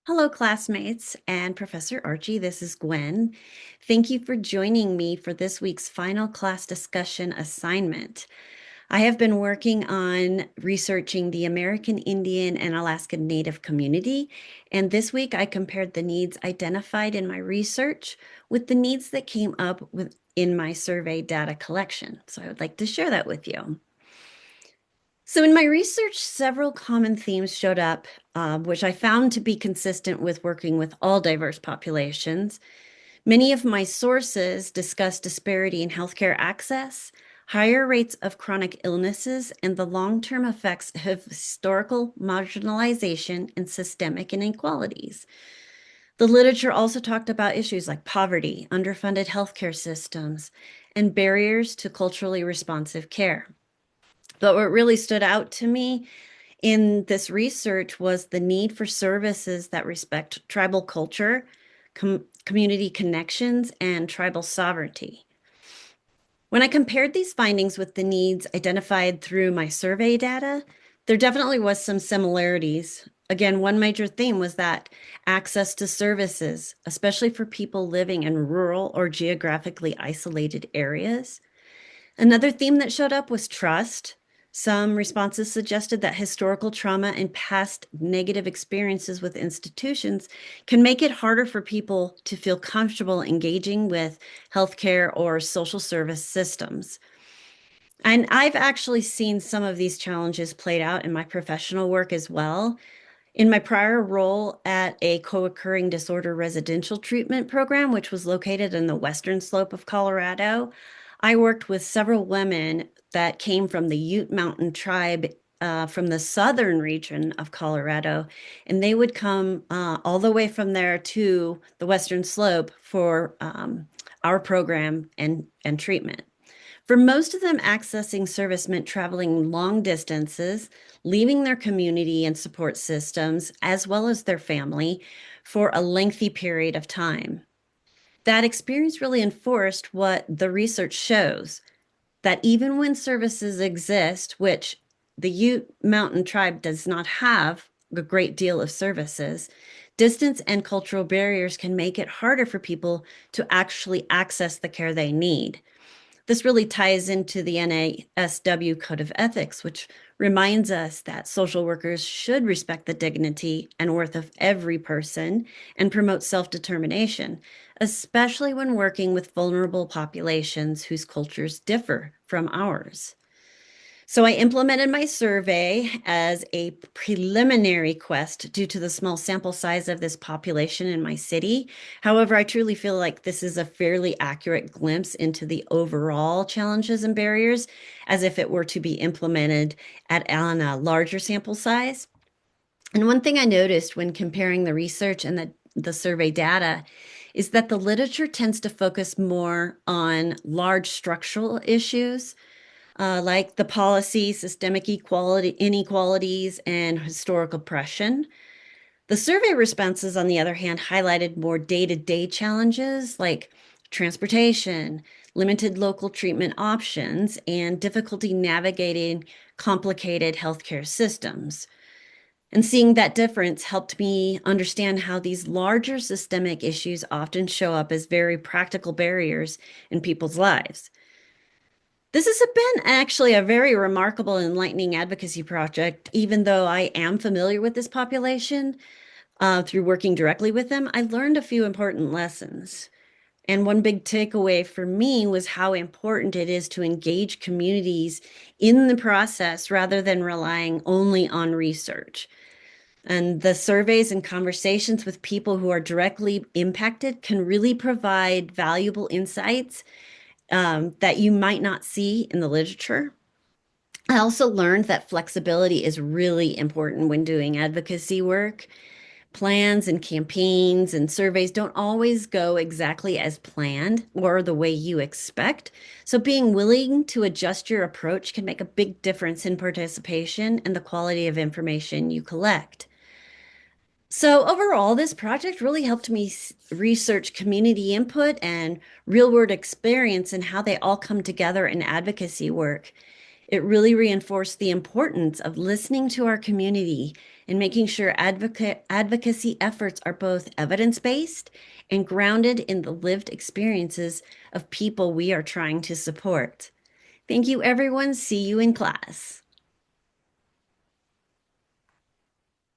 Hello, classmates and Professor Archie. This is Gwen. Thank you for joining me for this week's final class discussion assignment. I have been working on researching the American Indian and Alaskan Native community, and this week I compared the needs identified in my research with the needs that came up in my survey data collection. So I would like to share that with you. So, in my research, several common themes showed up, which I found to be consistent with working with all diverse populations. Many of my sources discuss disparity in healthcare access, higher rates of chronic illnesses, and the long term effects of historical marginalization and systemic inequalities. The literature also talked about issues like poverty, underfunded healthcare systems, and barriers to culturally responsive care. But what really stood out to me in this research was the need for services that respect tribal culture, community connections, and tribal sovereignty. When I compared these findings with the needs identified through my survey data, there definitely was some similarities. Again, one major theme was that access to services, especially for people living in rural or geographically isolated areas. Another theme that showed up was trust. Some responses suggested that historical trauma and past negative experiences with institutions can make it harder for people to feel comfortable engaging with healthcare or social service systems. And I've actually seen some of these challenges played out in my professional work as well. In my prior role at a co-occurring disorder residential treatment program, which was located in the western slope of Colorado, I worked with several women that came from the Ute Mountain tribe from the southern region of Colorado, and they would come all the way from there to the western slope for our program and treatment. For most of them, accessing service meant traveling long distances, leaving their community and support systems, as well as their family, for a lengthy period of time. That experience really enforced what the research shows that even when services exist, which the Ute Mountain Tribe does not have a great deal of services, distance and cultural barriers can make it harder for people to actually access the care they need. This really ties into the NASW Code of Ethics, which reminds us that social workers should respect the dignity and worth of every person and promote self-determination, especially when working with vulnerable populations whose cultures differ from ours. So I implemented my survey as a preliminary quest due to the small sample size of this population in my city. However, I truly feel like this is a fairly accurate glimpse into the overall challenges and barriers as if it were to be implemented on a larger sample size. And one thing I noticed when comparing the research and the survey data is that the literature tends to focus more on large structural issues like the policy, systemic equality, inequalities, and historic oppression. The survey responses, on the other hand, highlighted more day-to-day challenges like transportation, limited local treatment options, and difficulty navigating complicated healthcare systems. And seeing that difference helped me understand how these larger systemic issues often show up as very practical barriers in people's lives. This has been actually a very remarkable, enlightening advocacy project. Even though I am familiar with this population through working directly with them, I learned a few important lessons. And one big takeaway for me was how important it is to engage communities in the process rather than relying only on research. And the surveys and conversations with people who are directly impacted can really provide valuable insights that you might not see in the literature. I also learned that flexibility is really important when doing advocacy work. Plans and campaigns and surveys don't always go exactly as planned or the way you expect. So, being willing to adjust your approach can make a big difference in participation and the quality of information you collect. So overall, this project really helped me research community input and real-world experience and how they all come together in advocacy work. It really reinforced the importance of listening to our community and making sure advocacy efforts are both evidence-based and grounded in the lived experiences of people we are trying to support. Thank you, everyone. See you in class.